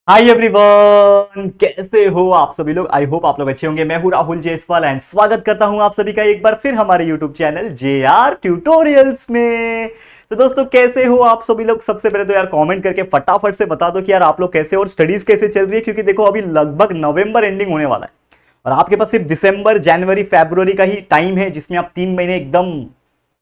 Hi everyone, कैसे हो आप सभी लोग। आई होप आप लोग अच्छे होंगे। मैं हूं राहुल जयसवाल एंड स्वागत करता हूं आप सभी का एक बार फिर हमारे यूट्यूब चैनल JR ट्यूटोरियल्स में। तो दोस्तों, कैसे हो आप सभी लोग। सबसे पहले तो यार कमेंट करके फटाफट से बता दो कि यार आप लोग कैसे हो और स्टडीज कैसे चल रही है, क्योंकि देखो अभी लगभग नवंबर एंडिंग होने वाला है और आपके पास सिर्फ दिसंबर, जनवरी, फरवरी का ही टाइम है, जिसमें आप 3 महीने एकदम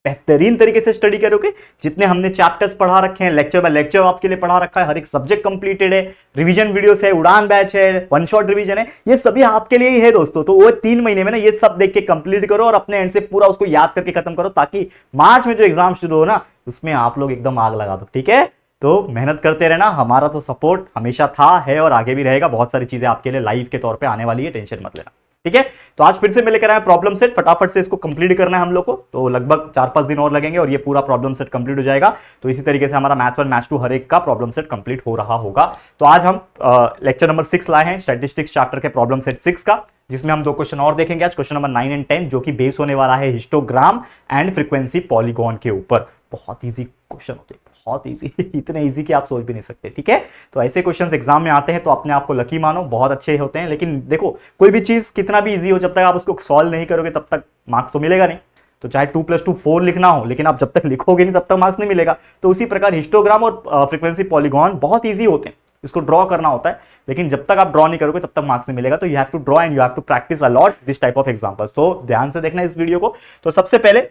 बेहतरीन तरीके से स्टडी करोगे। जितने हमने चैप्टर्स पढ़ा रखे हैं, लेक्चर बाय लेक्चर आपके लिए पढ़ा रखा है, हर एक सब्जेक्ट कंप्लीटेड है, रिवीजन वीडियोस है, उड़ान बैच है, वन शॉट रिवीजन है, ये सभी आपके लिए ही है दोस्तों। तो वो 3 महीने में ना ये सब देख के कंप्लीट करो और अपने एंड से पूरा उसको याद करके खत्म करो, ताकि मार्च में जो एग्जाम शुरू हो ना, उसमें आप लोग एकदम आग लगा दो। ठीक है, तो मेहनत करते रहना। हमारा तो सपोर्ट हमेशा था, है और आगे भी रहेगा। बहुत सारी चीजें आपके लिए लाइव के तौर पे आने वाली है, टेंशन मत लेना। ठीक है, तो आज फिर से मैं लेकर आया प्रॉब्लम सेट। फटाफट से इसको कंप्लीट करना है हम लोग को, तो लगभग 4-5 दिन और लगेंगे और ये पूरा प्रॉब्लम सेट कंप्लीट हो जाएगा। तो इसी तरीके से हमारा मैथ्स 1 मैथ्स 2 हर एक का प्रॉब्लम सेट कंप्लीट हो रहा होगा। तो आज हम लेक्चर नंबर 6 लाए हैं, स्टैटिस्टिक्स चैप्टर के प्रॉब्लम सेट 6 का, जिसमें हम 2 क्वेश्चन और देखेंगे आज, क्वेश्चन नंबर 9 एंड 10, जो कि बेस होने वाला है हिस्टोग्राम एंड फ्रीक्वेंसी पॉलीगॉन के ऊपर। बहुत ईजी क्वेश्चन होते हैं, बहुत इजी इतने इजी कि आप सोच भी नहीं सकते। ठीक है, तो ऐसे क्वेश्चंस एग्जाम में आते हैं तो अपने आप को लकी मानो, बहुत अच्छे होते हैं। लेकिन देखो, कोई भी चीज कितना भी इजी हो, जब तक आप उसको सॉल्व नहीं करोगे तब तक मार्क्स तो मिलेगा नहीं। तो चाहे 2 + 2 4 लिखना हो, लेकिन आप जब तक लिखोगे नहीं तब तक मार्क्स नहीं मिलेगा। तो उसी प्रकार हिस्टोग्राम और फ्रीक्वेंसी पॉलीगॉन बहुत ईजी होते हैं, इसको ड्रॉ करना होता है, लेकिन जब तक आप ड्रॉ नहीं करोगे तब तक मार्क्स नहीं मिलेगा। तो you have to draw and you have to practise a lot this type of examples. तो ध्यान से देखना इस वीडियो को। तो सबसे पहले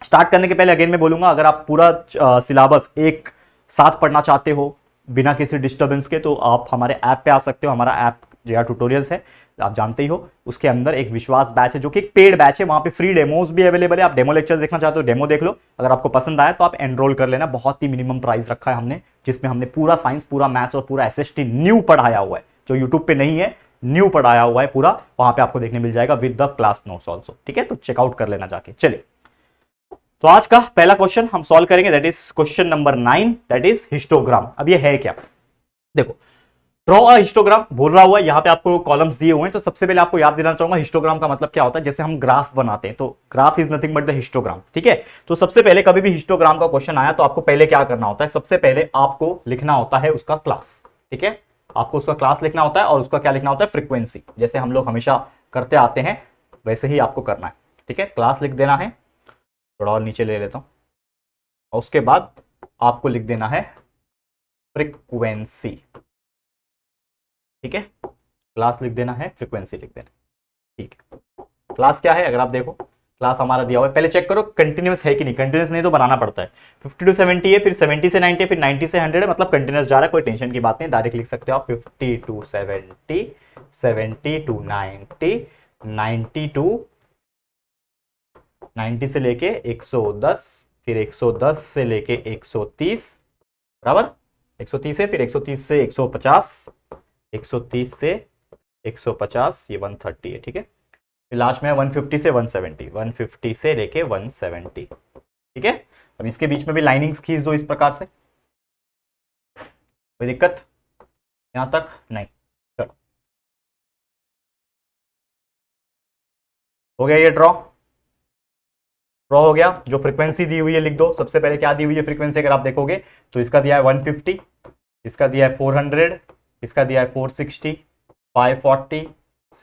स्टार्ट करने के पहले अगेन मैं बोलूंगा, अगर आप पूरा सिलेबस एक साथ पढ़ना चाहते हो बिना किसी डिस्टर्बेंस के, तो आप हमारे ऐप पे आ सकते हो। हमारा ऐप JR ट्यूटोरियल्स है, आप जानते ही हो। उसके अंदर एक विश्वास बैच है, जो कि एक पेड बैच है। वहां पे फ्री डेमोज भी अवेलेबल है। आप डेमो लेक्चर देखना चाहते हो, डेमो देख लो। अगर आपको पसंद आया तो आप एनरोल कर लेना। बहुत ही मिनिमम प्राइस रखा है हमने, जिसमें हमने पूरा साइंस, पूरा मैथ्स और पूरा SST न्यू पढ़ाया हुआ है, जो यूट्यूब पे नहीं है, न्यू पढ़ाया हुआ है पूरा। वहां पे आपको देखने मिल जाएगा with the class notes also. ठीक है, तो चेकआउट कर लेना जाके। चलिए, तो आज का पहला क्वेश्चन हम सॉल्व करेंगे, that is question number 9, that is histogram. अब ये है क्या, देखो, ड्रॉ अ हिस्टोग्राम बोल रहा हुआ है, यहाँ पे आपको कॉलम्स दिए हुए हैं। तो सबसे पहले आपको याद दिलाना चाहूंगा हिस्टोग्राम का मतलब क्या होता है। जैसे हम ग्राफ बनाते हैं, तो graph is nothing but the histogram. ठीक है, तो सबसे पहले कभी भी हिस्टोग्राम का क्वेश्चन आया तो आपको पहले क्या करना होता है, सबसे पहले आपको लिखना होता है उसका क्लास। ठीक है, आपको उसका क्लास लिखना होता है और उसका क्या लिखना होता है, फ्रीक्वेंसी। जैसे हम लोग हमेशा करते आते हैं वैसे ही आपको करना है। ठीक है, क्लास लिख देना है, थोड़ा और नीचे ले लेता हूं, और उसके बाद आपको लिख देना है फ्रीक्वेंसी। ठीक है, क्लास लिख देना है, फ्रीक्वेंसी लिख देना। ठीक है, क्लास क्या है, अगर आप देखो क्लास हमारा दिया हुआ है, पहले चेक करो कंटिन्यूस है कि नहीं। कंटिन्यूस नहीं तो बनाना पड़ता है। 50 to 70 है, फिर 70 से 90 है, फिर 90 से 100 है, मतलब कंटिन्यूस जा रहा है, कोई टेंशन की बात नहीं। डायरेक्ट लिख सकते हो आप 50 to 70, 70 to 90, 90 to 90 से लेके 110, फिर 110 से लेके 130, बराबर। 130 है, फिर 130 से 150, 130 से 150, ये 130 है। ठीक है, फिर लास्ट में 150 से 170, 150 से लेके 170। ठीक है, अब इसके बीच में भी लाइनिंग्स खींच दो इस प्रकार से, कोई दिक्कत यहां तक नहीं। चलो, हो गया ये ड्रॉ। ड्रॉ हो गया। जो फ्रीक्वेंसी दी हुई है लिख दो। सबसे पहले क्या दी हुई है फ्रीक्वेंसी, अगर आप देखोगे तो इसका दिया है 150, इसका दिया है 400, इसका दिया है 460, 540,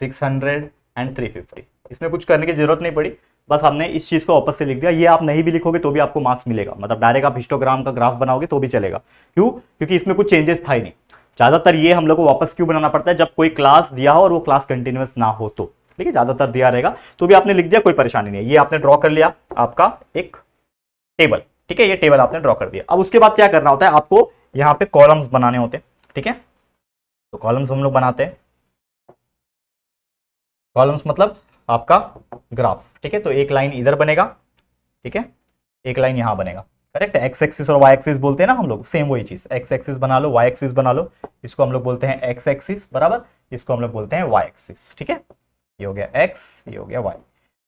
600 एंड 350। इसमें कुछ करने की जरूरत नहीं पड़ी, बस हमने इस चीज को वापस से लिख दिया। ये आप नहीं भी लिखोगे तो भी आपको मार्क्स मिलेगा, मतलब डायरेक्ट आप हिस्टोग्राम का ग्राफ बनाओगे तो भी चलेगा। क्यों, क्योंकि इसमें कुछ चेंजेस था ही नहीं। ज्यादातर ये हम लोग को वापस क्यों बनाना पड़ता है, जब कोई क्लास दिया हो और वो क्लास कंटिन्यूअस ना हो तो। ठीक है, ज्यादातर दिया रहेगा तो भी आपने लिख दिया, कोई परेशानी नहीं है। ये आपने ड्रॉ कर लिया आपका एक टेबल। ठीक है, ये टेबल आपने ड्रॉ कर दिया। अब उसके बाद क्या करना होता है, आपको यहाँ पे कॉलम्स बनाने होते हैं। ठीक है, तो कॉलम्स हम लोग बनाते हैं। कॉलम्स मतलब आपका ग्राफ। ठीक है, तो एक लाइन इधर बनेगा, ठीक है, एक लाइन यहां बनेगा। करेक्ट, एक्स एक्सिस और वाई एक्सिस बोलते हैं ना हम लोग, सेम वही चीज। एक्स एक्सिस बना लो, वाई एक्सिस बना लो। इसको हम लोग बोलते हैं एक्स एक्सिस, बराबर। इसको हम लोग बोलते हैं वाई एक्सिस। ठीक है, ये हो गया एक्स, ये हो गया वाई।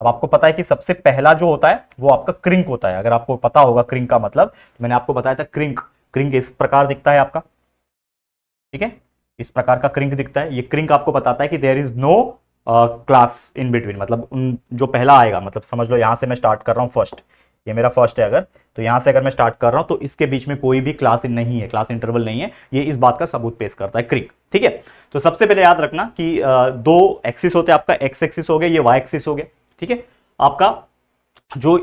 अब आपको पता है कि सबसे पहला जो होता है वो आपका क्रिंक होता है। अगर आपको पता होगा क्रिंक का मतलब, तो मैंने आपको बताया था क्रिंक। क्रिंक इस प्रकार दिखता है आपका। ठीक है, इस प्रकार का क्रिंक दिखता है। ये क्रिंक आपको बताता है कि there is no class in between, मतलब उन जो पहला आएगा, मतलब समझ लो यहां से मैं स्टार्ट कर रहा हूं फर्स्ट, ये मेरा फर्स्ट है अगर, तो यहां से अगर मैं स्टार्ट कर रहा हूं तो इसके बीच में कोई भी क्लास नहीं है, क्लास इंटरवल नहीं है, ये इस बात का सबूत पेश करता है क्रिक। ठीक है, तो सबसे पहले याद रखना कि दो एक्सिस होते हैं, आपका एक्स एक्सिस हो गया, ये वाई एक्सिस हो गया। ठीक है, आपका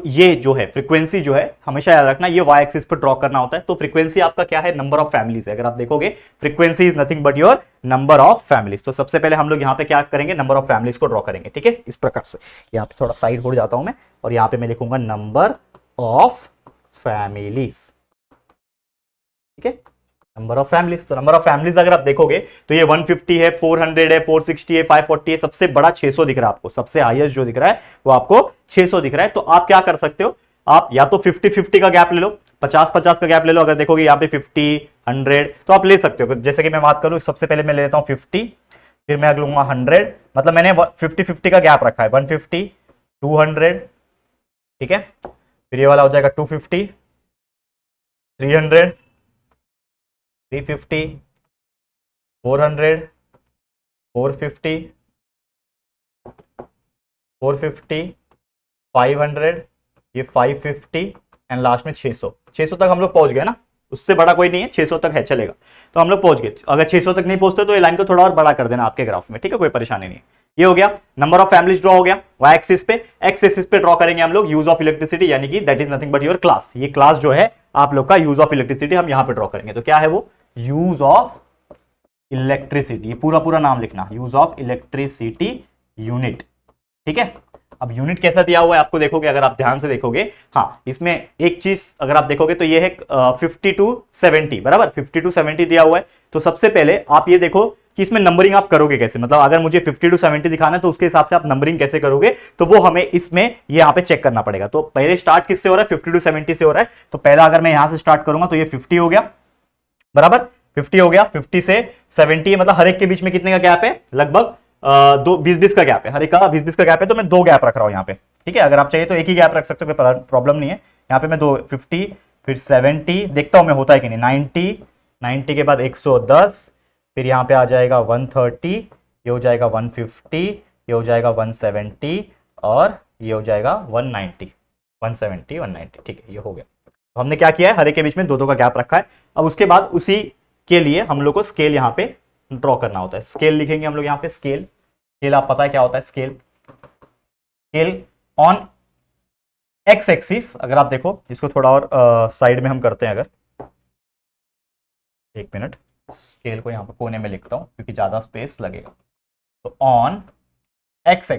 ये जो है फ्रीक्वेंसी जो है, हमेशा याद रखना ये वाई एक्सिस पर ड्रॉ करना होता है। तो फ्रीक्वेंसी आपका क्या है, नंबर ऑफ फैमिलीज है। अगर आप देखोगे frequency is nothing but your number of families. तो सबसे पहले हम लोग यहाँ पे क्या करेंगे, नंबर ऑफ फैमिलीज को ड्रॉ करेंगे। ठीक है, इस प्रकार से यहाँ पे थोड़ा साइड हो जाता हूं मैं, और यहाँ पे मैं लिखूंगा नंबर ऑफ फैमिलीज। ठीक है, नंबर ऑफ फैमिलीज। तो नंबर ऑफ फैमिलीज अगर आप देखोगे तो ये 150 है, 400 है, 460 है, 540 है, सबसे बड़ा 600 दिख रहा है आपको, सबसे हाईएस्ट जो दिख रहा है वो आपको 600 दिख रहा है। तो आप क्या कर सकते हो, आप या तो 50-50 का गैप ले लो, 50-50 का गैप ले लो। अगर देखोगे यहाँ पे 50, 100 तो आप ले सकते हो। जैसे कि मैं बात करूं, सबसे पहले मैं ले लेता हूं 50, फिर मैं लूंगा 100, मतलब मैंने 50-50 का गैप रखा है, 150, 200। ठीक है, फिर ये वाला हो जाएगा 250, 300, 350, 400, 450, 450, 500, ये 550 एंड लास्ट में 600। 600 तक हम लोग पहुंच गए ना, उससे बड़ा कोई नहीं है, 600 तक है चलेगा, तो हम लोग पहुंच गए। अगर 600 तक नहीं पहुंचते तो ये लाइन को थोड़ा और बड़ा कर देना आपके ग्राफ में। ठीक है, कोई परेशानी नहीं। ये हो गया नंबर ऑफ फैमिलीज ड्रॉ हो गया वाई एक्सिस पे। एक्स एक्सिस पे ड्रॉ करेंगे हम लोग यूज ऑफ इलेक्ट्रिसिटी, यानी कि that is nothing but your class. ये क्लास जो है आप लोग का यूज ऑफ इलेक्ट्रिसिटी हम यहां पे ड्रॉ करेंगे। तो क्या है वो, यूज ऑफ इलेक्ट्रिसिटी, पूरा पूरा नाम लिखना, यूज ऑफ इलेक्ट्रिसिटी यूनिट। ठीक है, अब यूनिट कैसा दिया हुआ है आपको देखोगे, अगर आप ध्यान से देखोगे, हाँ इसमें एक चीज अगर आप देखोगे तो ये है 50 to 70, बराबर 50 to 70 दिया हुआ है। तो सबसे पहले आप ये देखो कि इसमें नंबरिंग आप करोगे कैसे, मतलब अगर मुझे 50 to 70 दिखाना है तो उसके हिसाब से आप नंबरिंग कैसे करोगे, तो वो हमें इसमें ये यहाँ पे चेक करना पड़ेगा। तो पहले स्टार्ट किससे हो रहा है, 50 to 70 से हो रहा है। तो पहला अगर मैं यहां से स्टार्ट करूंगा तो ये 50 हो गया, बराबर 50 हो गया, 50 से 70, मतलब हर एक के बीच में कितने का गैप है, लगभग 20-20 का गैप है, हर एक का 20-20 का गैप है। तो मैं दो गैप रख रहा हूं यहाँ पे। ठीक है, अगर आप चाहिए तो एक ही गैप रख सकते हो, कोई प्रॉब्लम नहीं है। यहाँ पे मैं 50, फिर 70, देखता हूं मैं होता है कि नहीं, 90 के बाद 110, फिर यहाँ पे आ जाएगा 130, ये हो जाएगा 150, ये हो जाएगा 170, और ये हो जाएगा 190, 170, 190। ठीक है, ये हो गया। तो हमने क्या किया है, हर एक के बीच में दो का गैप रखा है। अब उसके बाद उसी के लिए हम लोग को स्केल यहाँ पे ड्रॉ करना होता है। स्केल लिखेंगे हम लोग यहाँ पे, स्केल आप पता है क्या होता है, स्केल ऑन एक्स एक्सिस। अगर आप देखो इसको थोड़ा और साइड में हम करते हैं, अगर एक मिनट, स्केल को यहाँ पे कोने में लिखता हूं क्योंकि ज्यादा स्पेस लगेगा। तो ऑन एक्स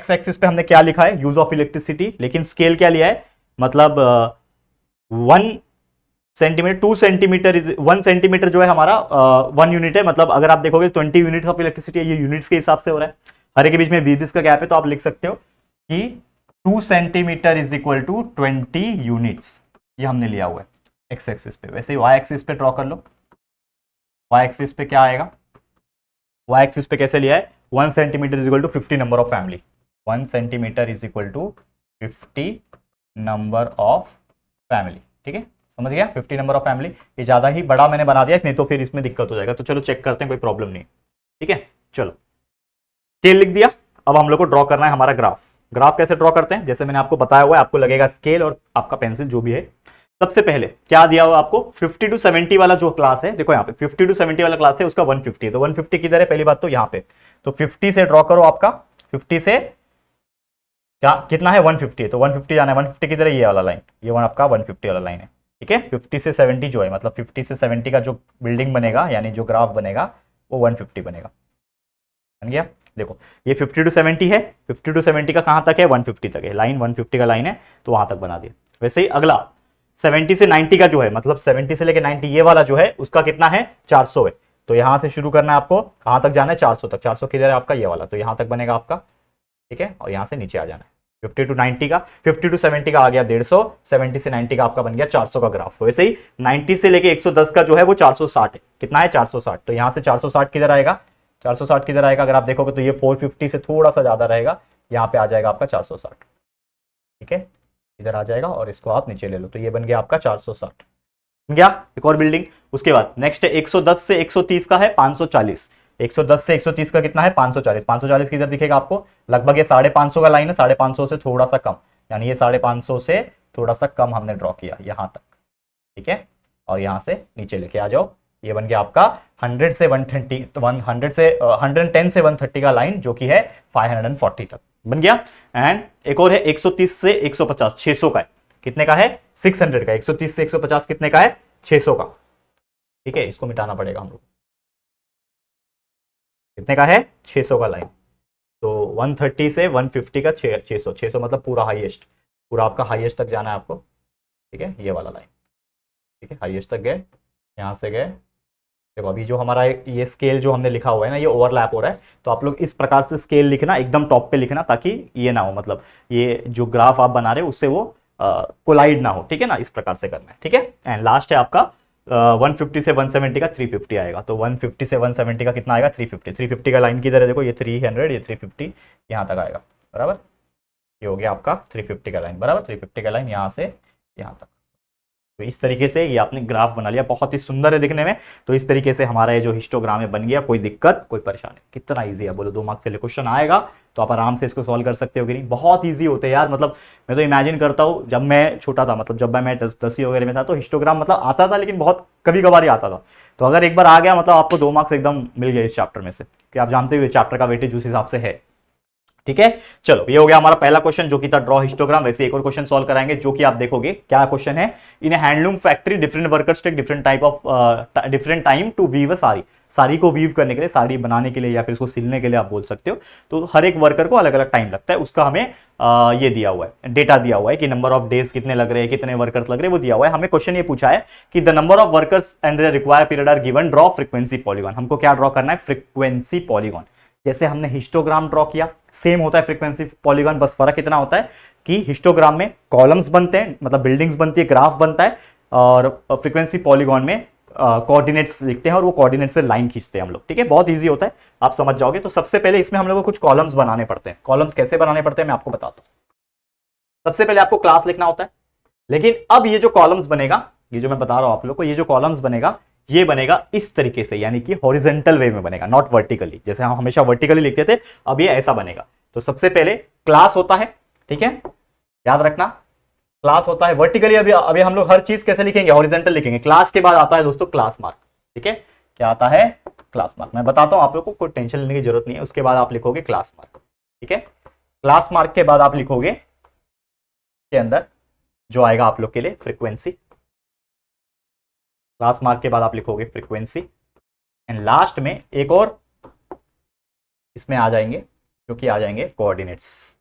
एक्सिस पे हमने क्या लिखा है, यूज ऑफ इलेक्ट्रिसिटी, लेकिन स्केल क्या लिया है, मतलब 1 सेंटीमीटर, 2 सेंटीमीटर इज 1 सेंटीमीटर जो है हमारा 1 यूनिट है। मतलब अगर आप देखोगे 20 यूनिट ऑफ इलेक्ट्रिसिटी, ये यूनिट्स के हिसाब से हो रहा है, हर एक के बीच में 20-20 का गैप है। तो आप लिख सकते हो कि 2 centimetre is equal to 20 units, ये हमने लिया हुआ है एक्स एक्सिस पे। वैसे ही वाई एक्सिस पे ड्रॉ कर लो, वाई एक्सिस पे क्या आएगा, वाई एक्सिस पे कैसे लिया है, 1 centimetre is equal to 50 number of family, 1 centimetre is equal to 50 number of family. ठीक है, समझ गया, 50 नंबर ऑफ फैमिली। ये ज्यादा ही बड़ा मैंने बना दिया, नहीं तो फिर इसमें दिक्कत हो जाएगा। तो चलो चेक करते हैं, कोई प्रॉब्लम नहीं। ठीक है, चलो स्केल लिख दिया। अब हम लोग को ड्रॉ करना है हमारा ग्राफ कैसे ड्रॉ करते हैं, जैसे मैंने आपको बताया हुआ है, आपको लगेगा स्केल और आपका पेंसिल जो भी है। सबसे पहले क्या दिया हुआ आपको, 50 to 70 वाला जो क्लास है, देखो यहाँ पे 50 to 70 वाला क्लास है, उसका 150 है। तो 150 किधर है, पहली बात तो यहाँ पे, तो 50 से ड्रॉ करो, आपका 50 से क्या कितना है, 150 है। तो 150 जाना है, 150 किधर है, ये वाला लाइन, ये आपका 150 वाला लाइन है। ठीक है, 50 से 70 जो है, मतलब 50 से 70 का जो बिल्डिंग बनेगा, यानी जो ग्राफ बनेगा वो 150 बनेगा। बन गया, देखो ये 50 to 70 है, 50 to 70 का कहां तक है, 150 तक है, लाइन 150 का लाइन है, तो वहां तक बना दिया। वैसे ही अगला 70 से 90 का जो है, मतलब 70 से लेके 90 ये वाला जो है, उसका कितना है, 400 है। तो यहां से शुरू करना है आपको, कहां तक जाना है, 400 तक। 400 किधर है आपका, ये वाला, तो यहां तक बनेगा आपका। ठीक है, और यहां से नीचे आ जाना है। 50 to 90 का, 50 to 70 का आ गया 150, 70 से 90 का आपका बन गया 400 का ग्राफ। वैसे ही 90 से लेके 110 का जो है वो 460 है। कितना है, 460। तो यहां से 460 किधर आएगा, 460 किधर आएगा, अगर आप देखोगे तो ये 450 से थोड़ा सा ज्यादा रहेगा, यहाँ पे आ जाएगा आपका 460। ठीक है, इधर आ जाएगा और इसको आप नीचे ले लो, तो ये बन गया आपका 460। बन गया एक और बिल्डिंग। उसके बाद नेक्स्ट है 110 से 130 का है 540। 110 से 130 का कितना है, 540। 540 किधर दिखेगा आपको, लगभग ये 550 का लाइन है, 550 से थोड़ा सा कम, यानी ये 550 से थोड़ा सा कम हमने ड्रॉ किया यहाँ तक, ठीक है, और यहाँ से नीचे लेके आ जाओ। ये बन गया आपका 100 से 130, 100 से 110 से 130 का लाइन, जो कि है 540 तक बन गया। एंड एक और है 130 से 150, 600 का है। कितने का है? 600 का। 130 से 150 कितने का है? 600 का, ठीक है। इसको मिटाना पड़ेगा हम लोग। कितने का है? 600 का लाइन। तो 130 से 150 का 600, 600 मतलब पूरा हाईएस्ट, पूरा आपका हाईएस्ट तक जाना है आपको, ठीक है, ये वाला लाइन, ठीक है। हाईएस्ट तक गए, यहाँ से गए। देखो अभी जो हमारा ये स्केल जो हमने लिखा हुआ है ना, ये ओवरलैप हो रहा है, तो आप लोग इस प्रकार से स्केल लिखना, एकदम टॉप पे लिखना, ताकि ये ना हो, मतलब ये जो ग्राफ आप बना रहे हो उससे वो कोलाइड ना हो, ठीक है ना, इस प्रकार से करना है, ठीक है। एंड लास्ट है आपका 150 से 170 का 350 आएगा। तो 150 से 170 का कितना आएगा? 350। 350 का लाइन किधर है? देखो ये 300, ये 350 यहाँ तक आएगा, बराबर। ये हो गया आपका 350 का लाइन, बराबर। 350 का लाइन यहाँ से यहाँ तक। तो इस तरीके से ये आपने ग्राफ बना लिया, बहुत ही सुंदर है दिखने में। तो इस तरीके से हमारा ये जो हिस्टोग्राम है बन गया। कोई दिक्कत, कोई परेशानी? कितना इजी है बोलो। 2 मार्क्स के लिए क्वेश्चन आएगा तो आप आराम से इसको सॉल्व कर सकते हो कि नहीं? बहुत इजी होते हैं यार। मतलब मैं तो इमेजिन करता हूँ, जब मैं छोटा था, मतलब जब मैं 10वीं वगैरह में था, तो हिस्टोग्राम मतलब आता था, लेकिन बहुत कभी कभार ही आता था। तो अगर एक बार आ गया, मतलब आपको 2 मार्क्स एकदम मिल गए इस चैप्टर में से, कि आप जानते हुए चैप्टर का वेटेज उस हिसाब से है, ठीक है। चलो ये हो गया हमारा पहला क्वेश्चन, जो कि था ड्रॉ हिस्टोग्राम। वैसे एक और क्वेश्चन सॉल्व कराएंगे, जो कि आप देखोगे क्या क्वेश्चन है। In handloom factory different workers take different time to weave a sari. Sari को वीव करने के लिए, साड़ी बनाने के लिए, या फिर इसको सिलने के लिए आप बोल सकते हो। तो हर एक वर्कर को अलग अलग टाइम लगता है, उसका हमें ये दिया हुआ है, डेटा दिया हुआ है कि नंबर ऑफ डेज कितने लग रहे हैं, कितने वर्कर्स लग रहे हैं, वो दिया हुआ है। हमें क्वेश्चन ये पूछा है कि the number of workers and required period are given, draw frequency polygon. हमको क्या ड्रॉ करना है? Frequency polygon. जैसे हमने हिस्टोग्राम ड्रॉ किया, सेम होता है फ्रीक्वेंसी पॉलीगॉन, बस फर्क इतना होता है कि हिस्टोग्राम में कॉलम्स बनते हैं, मतलब बिल्डिंग्स बनती है, ग्राफ बनता है, और फ्रीक्वेंसी पॉलीगॉन में कोऑर्डिनेट्स लिखते हैं, और वो कोऑर्डिनेट से लाइन खींचते हैं हम लोग, ठीक है। बहुत इजी होता है, आप समझ जाओगे। तो सबसे पहले इसमें हम लोग को कुछ कॉलम्स बनाने पड़ते हैं। कॉलम्स कैसे बनाने पड़ते हैं मैं आपको बताता हूँ। सबसे पहले आपको क्लास लिखना होता है, लेकिन अब ये जो कॉलम्स बनेगा, ये जो मैं बता रहा हूं आप लोग को, ये जो कॉलम्स बनेगा, ये बनेगा इस तरीके से, यानी कि हॉरिजेंटल वे में बनेगा, नॉट वर्टिकली। जैसे हम हमेशा वर्टिकली लिखते थे, अब ये ऐसा बनेगा। तो सबसे पहले क्लास होता है, ठीक है, याद रखना, क्लास होता है वर्टिकली। अभी हम लोग हर चीज कैसे लिखेंगे? हॉरिजेंटल लिखेंगे। क्लास के बाद आता है दोस्तों क्लास मार्क, ठीक है। क्या आता है? Class mark. मैं बताता हूं आप लोग को, कोई टेंशन लेने की जरूरत नहीं है। उसके बाद आप लिखोगे क्लास मार्क, ठीक है। क्लास मार्क के बाद आप लिखोगे के अंदर जो आएगा आप लोग के लिए फ्रीक्वेंसी। क्लास मार्क के बाद आप लिखोगे फ्रीक्वेंसी, एंड लास्ट में एक और इसमें आ जाएंगे, जो कि आ जाएंगे कोऑर्डिनेट्स।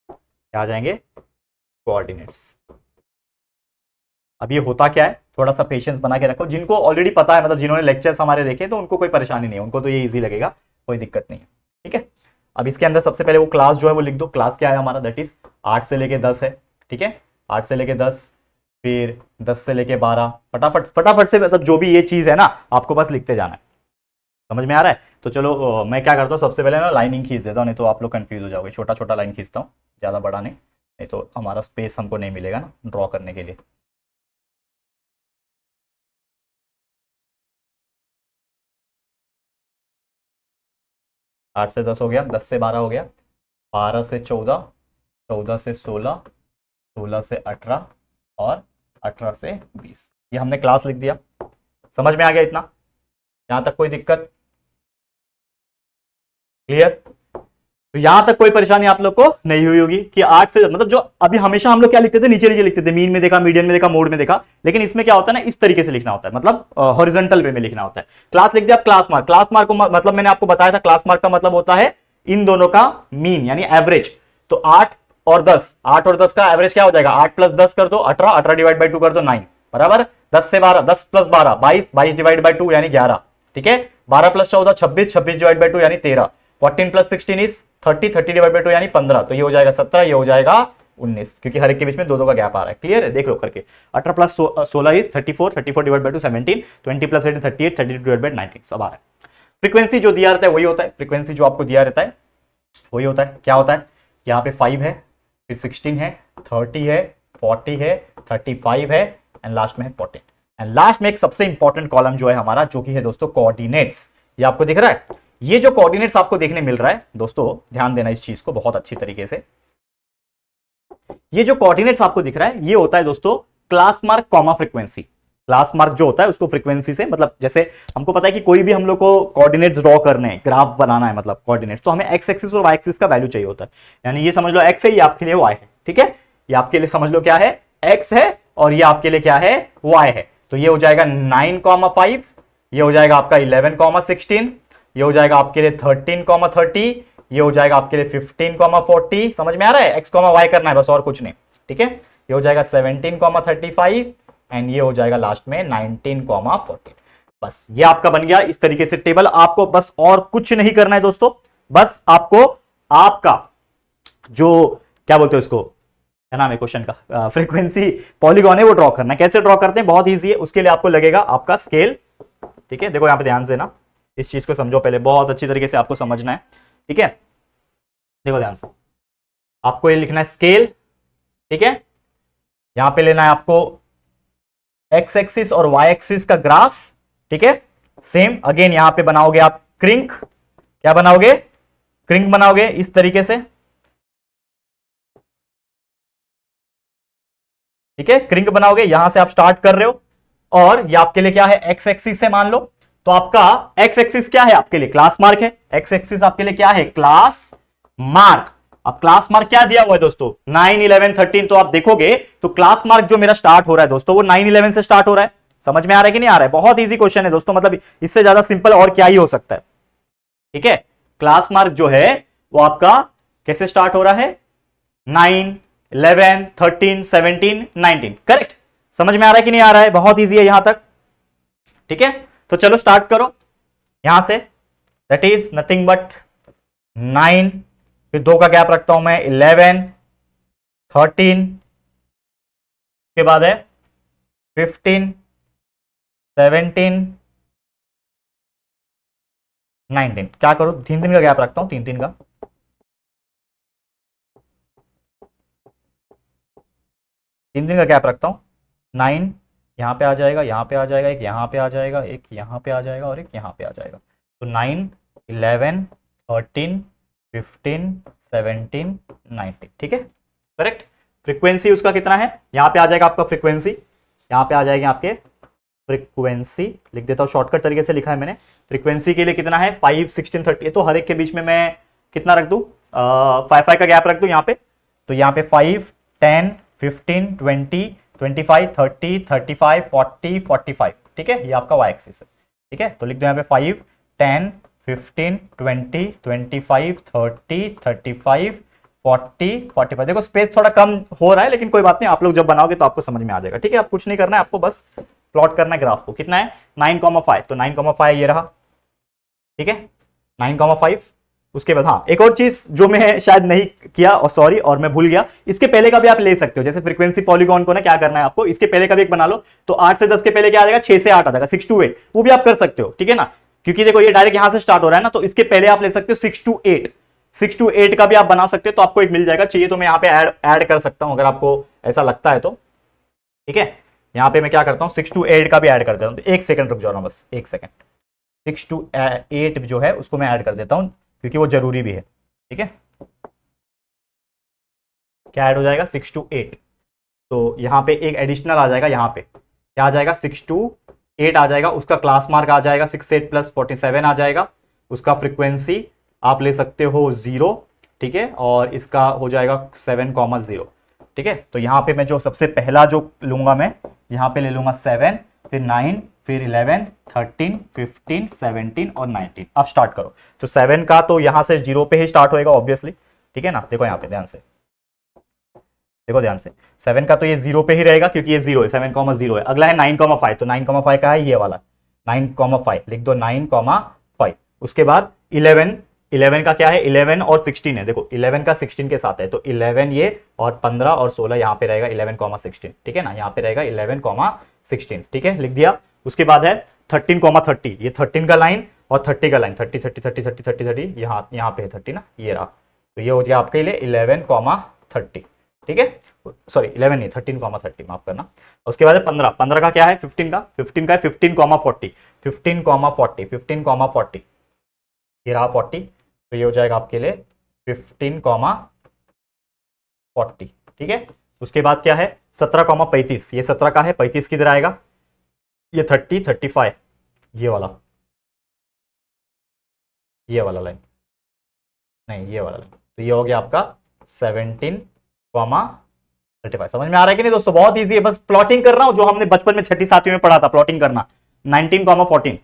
क्या आ जाएंगे? कोऑर्डिनेट्स। अब ये होता क्या है, थोड़ा सा पेशेंस बना के रखो। जिनको ऑलरेडी पता है, मतलब जिन्होंने लेक्चर्स हमारे देखे, तो उनको कोई परेशानी नहीं है, उनको तो ये इजी लगेगा, कोई दिक्कत नहीं है, ठीक है। अब इसके अंदर सबसे पहले वो क्लास जो है वो लिख दो। क्लास क्या है हमारा? दैट इज 8 से लेके 10 है, ठीक है। 8 से लेके 10, फिर 10 से लेके 12, फटाफट फटाफट से, मतलब जो भी ये चीज है ना, आपको बस लिखते जाना है। समझ में आ रहा है? तो चलो मैं क्या करता हूँ, सबसे पहले ना लाइनिंग खींच देता हूँ, नहीं तो आप लोग कंफ्यूज हो जाओगे। छोटा छोटा लाइन खींचता हूँ, ज्यादा बड़ा नहीं तो हमारा स्पेस हमको नहीं मिलेगा ना ड्रॉ करने के लिए। आठ से 10 हो गया, 10 से 12 हो गया, 12 से 14, 14 से 16, 16 से 18, और 18 से 20। ये हमने क्लास लिख दिया। समझ में आ गया इतना? यहां तक कोई दिक्कत? क्लियर? तो यहां तक कोई परेशानी आप लोग को नहीं हुई होगी कि 8 से, मतलब जो अभी हमेशा हम लोग क्या लिखते थे, नीचे नीचे लिखते थे, मीन में देखा, मीडियन में देखा, मोड में देखा, लेकिन इसमें क्या होता है ना, इस तरीके से लिखना होता है, मतलब हॉरिजॉन्टल वे में लिखना होता है। क्लास लिख दिया। क्लास मार्क, क्लास मार्क को मतलब मैंने आपको बताया था, क्लास मार्क का मतलब होता है इन दोनों का मीन, यानी एवरेज। तो 8 और 10, 8 और 10 का एवरेज क्या हो जाएगा? 8 प्लस 10 कर दो 18, 18 डिवाइड बाई 2 कर दो 9, बराबर। 10 से 12, 10 प्लस 12 22, 22 डिवाइड बाई 2 यानी 11, ठीक है। 12 प्लस 14 26, 26 डिवाइड बाई 2 यानी 13, 14 प्लस 16 इज 30, 30 डिवाइड बाई 2 यानी 15, तो ये हो जाएगा 17, ये हो जाएगा 19, क्योंकि हर एक के बीच में दो दो का गैप आ रहा है। क्लियर है? देख लो करके। 18 plus 16 is 34, 34 divide by 2 17, 20 plus 8 38, 32 divide by 19, सब आ रहा है। फ्रीक्वेंसी जो दिया रहता है वही होता है, फ्रीक्वेंसी जो आपको दिया रहता है वही होता है। क्या होता है? यहाँ पे 5 है, फिर 16 है, 30 है, 40 है, 35 है, एंड लास्ट में है 14। एंड लास्ट में एक सबसे इंपॉर्टेंट कॉलम जो है हमारा, जो कि है दोस्तों कोऑर्डिनेट्स। ये आपको दिख रहा है? ये जो कोऑर्डिनेट्स आपको देखने मिल रहा है दोस्तों, ध्यान देना इस चीज को बहुत अच्छी तरीके से। ये जो कोऑर्डिनेट्स आपको दिख रहा है ये होता है दोस्तों class mark comma frequency. Class mark जो होता है उसको फ्रीक्वेंसी से, मतलब जैसे हमको पता है कि कोई भी हम लोग को कोऑर्डिनेट्स ड्रॉ करने हैं, ग्राफ बनाना है, मतलब कोऑर्डिनेट्स, तो हमें एक्स एक्सिस और वाई एक्सिस का वैल्यू चाहिए होता है। यानी ये समझ लो एक्स है, ये आपके लिए वाई है, ठीक है। ये आपके लिए समझ लो क्या है, एक्स है, और ये आपके लिए क्या है, वाई है। तो ये हो जाएगा 9,5, ये हो जाएगा आपका 11,16, ये हो जाएगा आपके लिए 13,30, ये हो जाएगा आपके लिए 15,40। समझ में आ रहा है, एक्स कॉमा वाई करना है बस, और कुछ नहीं, ठीक है। ये हो जाएगा 17,35 एंड ये हो जाएगा लास्ट में 19,14। बस ये आपका बन गया इस तरीके से टेबल। आपको बस और कुछ नहीं करना है दोस्तों, बस आपको आपका जो क्या बोलते हैं उसको, क्या नाम है क्वेश्चन का, फ्रीक्वेंसी पॉलीगॉन है वो ड्रॉ करना है। कैसे ड्रॉ करते हैं, बहुत ईजी है। उसके लिए आपको लगेगा आपका स्केल, ठीक है। देखो यहां पे ध्यान से ना, इस चीज को समझो पहले, बहुत अच्छी तरीके से आपको समझना है, ठीक है। देखो ध्यान से, आपको ये लिखना है स्केल, ठीक है। यहां पे लेना है आपको एक्स एक्सिस और वाई एक्सिस का ग्राफ, ठीक है। सेम अगेन यहां पे बनाओगे आप क्रिंक, क्या बनाओगे, क्रिंक बनाओगे इस तरीके से, ठीक है। क्रिंक बनाओगे, यहां से आप स्टार्ट कर रहे हो, और ये आपके लिए क्या है, एक्स एक्सिस से मान लो, तो आपका एक्स एक्सिस क्या है, आपके लिए क्लास मार्क है। एक्स एक्सिस आपके लिए क्या है, क्लास मार्क। अब क्लास मार्क क्या दिया हुआ है दोस्तों, 9, 11, 13। तो आप देखोगे तो क्लास मार्क जो मेरा स्टार्ट हो रहा है दोस्तों, वो 9, 11 से स्टार्ट हो रहा है। समझ में आ रहा है कि नहीं आ रहा है, बहुत इजी क्वेश्चन है दोस्तों, मतलब इससे ज्यादा सिंपल और क्या ही हो सकता है, ठीक है। क्लास मार्क जो है वो आपका कैसे स्टार्ट हो रहा है, 9, 11, 13, 17, 19, करेक्ट। समझ में आ रहा है कि नहीं आ रहा है, बहुत इजी है यहां तक, ठीक है। तो चलो स्टार्ट करो यहां से, दैट इज नथिंग बट 9, फिर 2 का गैप रखता हूं मैं, 11, 13, के बाद है 15, 17, 19। क्या करो, 3 का गैप रखता हूं, 3 का, 3 का गैप रखता हूं। 9 यहां पे आ जाएगा, यहां पे आ जाएगा, एक यहां पे आ जाएगा, एक यहां पे आ जाएगा, और एक यहां पे आ जाएगा। तो 9, 11, 13, 15, 17, 19, ठीक है, करेक्ट। फ्रीक्वेंसी उसका कितना है, यहां पे आ जाएगा आपका फ्रीक्वेंसी, यहां पे आ जाएगी आपके फ्रीक्वेंसी, लिख देता हूं, शॉर्टकट तरीके से लिखा है मैंने। फ्रीक्वेंसी के लिए कितना है, 5, 16, 30। तो हर एक के बीच में मैं कितना रख दूं, 5 का गैप रख दूं यहाँ पे। तो यहाँ पे 5, 10, 15, 20, 25, 30, 35, 40, 45, ठीक है। ये आपका वाई एक्सिस है, ठीक है। तो लिख दो यहाँ पे 5, 10, 15, 20, 25, 30, 35, 40, 45। देखो स्पेस थोड़ा कम हो रहा है, लेकिन कोई बात नहीं, आप लोग जब बनाओगे तो आपको समझ में आ जाएगा, ठीक है। आप कुछ नहीं करना है, आपको बस प्लॉट करना है ग्राफ को। कितना है, 9,5। तो 9,5 ये रहा, ठीक है, 9,5। उसके बाद हाँ, एक और चीज जो मैं शायद नहीं किया, और सॉरी, और मैं भूल गया, इसके पहले का भी आप ले सकते हो। जैसे फ्रीक्वेंसी पॉलीगॉन को ना क्या करना है आपको, इसके पहले का भी एक बना लो। तो 8 से 10 के पहले क्या आ जाएगा, 6 से 8 आ जाएगा, 6 to 8, वो भी आप कर सकते हो, ठीक है ना। क्योंकि देखो ये डायरेक्ट यहां से स्टार्ट हो रहा है ना, तो इसके पहले आप ले सकते हो 6 to 8, 6 to 8 का भी आप बना सकते हो। तो आपको एक मिल जाएगा, चाहिए तो मैं यहाँ पे ऐड कर सकता हूं अगर आपको ऐसा लगता है तो, ठीक है। यहाँ पे मैं क्या करता हूँ, 6 to 8 का भी ऐड कर देता हूँ। तो 1 सेकंड रुक जाओ ना, बस 1 सेकंड। 6 to 8 जो है उसको मैं ऐड कर देता हूँ, क्योंकि वो जरूरी भी है, ठीक है। क्या ऐड हो जाएगा, 6 to 8। तो यहाँ पे एक एडिशनल आ जाएगा, यहाँ पे क्या आ जाएगा, 6 to 8 आ जाएगा। उसका क्लास मार्क आ जाएगा 6, 8 + 47 आ जाएगा। उसका फ्रीक्वेंसी आप ले सकते हो 0, ठीक है, और इसका हो जाएगा 7,0, ठीक है। तो यहाँ पे मैं जो सबसे पहला जो लूंगा, मैं यहाँ पे ले लूंगा 7, फिर 9, फिर 11, 13, 15, 17 और 19। अब स्टार्ट करो। तो 7 का तो यहाँ से 0 पे ही स्टार्ट होएगा ऑब्वियसली, ठीक है ना। देखो यहाँ पे ध्यान से, देखो ध्यान से, 7 का तो ये 0 पे ही रहेगा, क्योंकि ये 0 है, 7,0 है। अगला है 9,5। तो 9,5 का है ये वाला, 9,5 लिख दो, 9,5। उसके बाद 11, 11 का क्या है, 11 और 16 है। देखो 11 का 16 के साथ है, तो 11 ये, और 15 और 16 यहाँ पे रहेगा 11,16, ठीक है ना। यहाँ पे रहेगा 11,16, ठीक है, लिख दिया। उसके बाद है 13,30, ये 13 का लाइन और 30 का लाइन, 30, 30, 30, 30, 30, 30, यहाँ पे है 30 ना, ये रहा। तो ये हो गया आपके लिए 11,30, ठीक है। सॉरी 11 नहीं, 13,30, माफ करना। उसके बाद है 15, 15 का क्या है, 15 का, 15 का है 15,40, 15,40, 15,40, ये रहा 40। तो ये हो जाएगा आपके लिए 15,40, ठीक है। उसके बाद क्या है 17,35, ये 17 का है, 35 किधर आएगा, ये 30, 35, ये वाला लाइन, नहीं ये वाला लाइन, तो ये हो गया आपका 17,35। समझ में आ रहा है कि नहीं दोस्तों? बहुत इजी है, बस प्लॉटिंग कर रहा हूं जो हमने बचपन में छठी सातवीं में पढ़ा था, प्लॉटिंग करना। 19,14,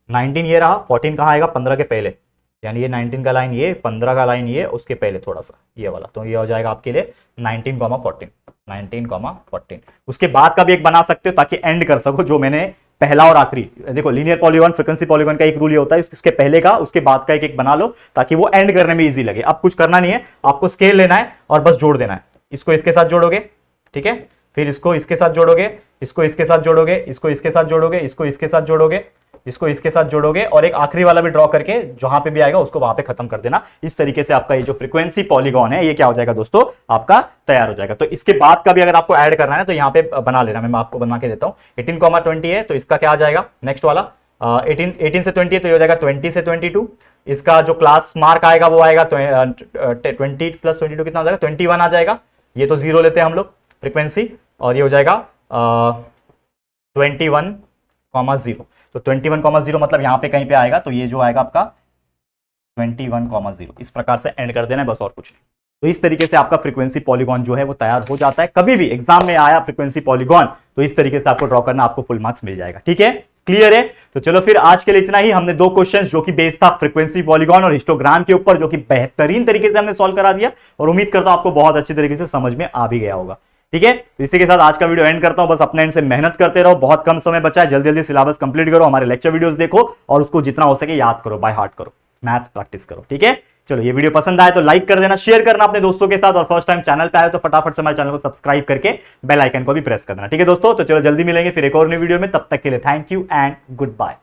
19 ये रहा, 14 कहां आएगा 15 के पहले, यानी ये 19 का लाइन ये, 15 का लाइन ये, उसके पहले थोड़ा सा ये वाला, तो ये हो जाएगा आपके लिए 19,14, 19,14। उसके बाद का भी एक बना सकते हो ताकि एंड कर सको, जो मैंने पहला और आखिरी, देखो लीनियर पॉलीगॉन फ्रीक्वेंसी पॉलीगॉन का एक रूल ये होता है, उसके पहले का उसके बाद का एक एक बना लो ताकि वो एंड करने में इजी लगे। अब कुछ करना नहीं है, आपको स्केल लेना है और बस जोड़ देना है। इसको इसके साथ जोड़ोगे, ठीक है, फिर इसको इसके साथ जोड़ोगे, इसको इसके साथ जोड़ोगे, इसको इसके साथ जोड़ोगे, इसको इसके साथ जोड़ोगे, इसको इसके साथ जोड़ोगे, और एक आखिरी वाला भी ड्रॉ करके जहां पे भी आएगा उसको वहां पे खत्म कर देना। इस तरीके से आपका ये जो फ्रीक्वेंसी पॉलीगॉन है ये क्या हो जाएगा दोस्तों, आपका तैयार हो जाएगा। तो इसके बाद का भी अगर आपको ऐड करना है तो यहाँ पे बना लेना, मैं आपको बना के देता हूँ। 18,20 है तो इसका क्या आ जाएगा नेक्स्ट वाला, 18 से 20 है तो ये हो जाएगा 20 से 22। इसका जो क्लास मार्क आएगा वो आएगा 20 + 22 कितना हो जाएगा, 21 आ जाएगा। ये तो 0 लेते हैं हम लोग फ्रीक्वेंसी, और ये हो जाएगा 21,0। तो 21,0 मतलब यहां पे कहीं पे आएगा, तो ये जो आएगा आपका 21,0। इस प्रकार से एंड कर देना है, बस और कुछ नहीं। तो इस तरीके से आपका फ्रीक्वेंसी पॉलीगॉन जो है वो तैयार हो जाता है। कभी भी एग्जाम में आया फ्रीक्वेंसी पॉलीगॉन तो इस तरीके से आपको ड्रॉ करना, आपको फुल मार्क्स मिल जाएगा। ठीक है, क्लियर है? तो चलो फिर आज के लिए इतना ही। हमने 2 क्वेश्चन जो कि बेस्ड था फ्रीक्वेंसी पॉलीगॉन और हिस्टोग्राम के ऊपर, जो कि बेहतरीन तरीके से हमने सॉल्व करा दिया, और उम्मीद करता हूं आपको बहुत अच्छी तरीके से समझ में आ भी गया होगा। ठीक है, तो इसी के साथ आज का वीडियो एंड करता हूं। बस अपने एंड से मेहनत करते रहो, बहुत कम समय बचा है, जल्दी जल्दी सिलेबस कंप्लीट करो, हमारे लेक्चर वीडियोस देखो और उसको जितना हो सके याद करो, बाय हार्ट करो, मैथ्स प्रैक्टिस करो। ठीक है, चलो ये वीडियो पसंद आए तो लाइक कर देना, शेयर करना अपने दोस्तों के साथ, और फर्स्ट टाइम चैनल पे आए तो फटाफट से हमारे चैनल को सब्सक्राइब करके बेल आइकन को भी प्रेस कर देना। ठीक है दोस्तों, तो चलो जल्दी मिलेंगे फिर एक और नई वीडियो में, तब तक के लिए thank you and good bye.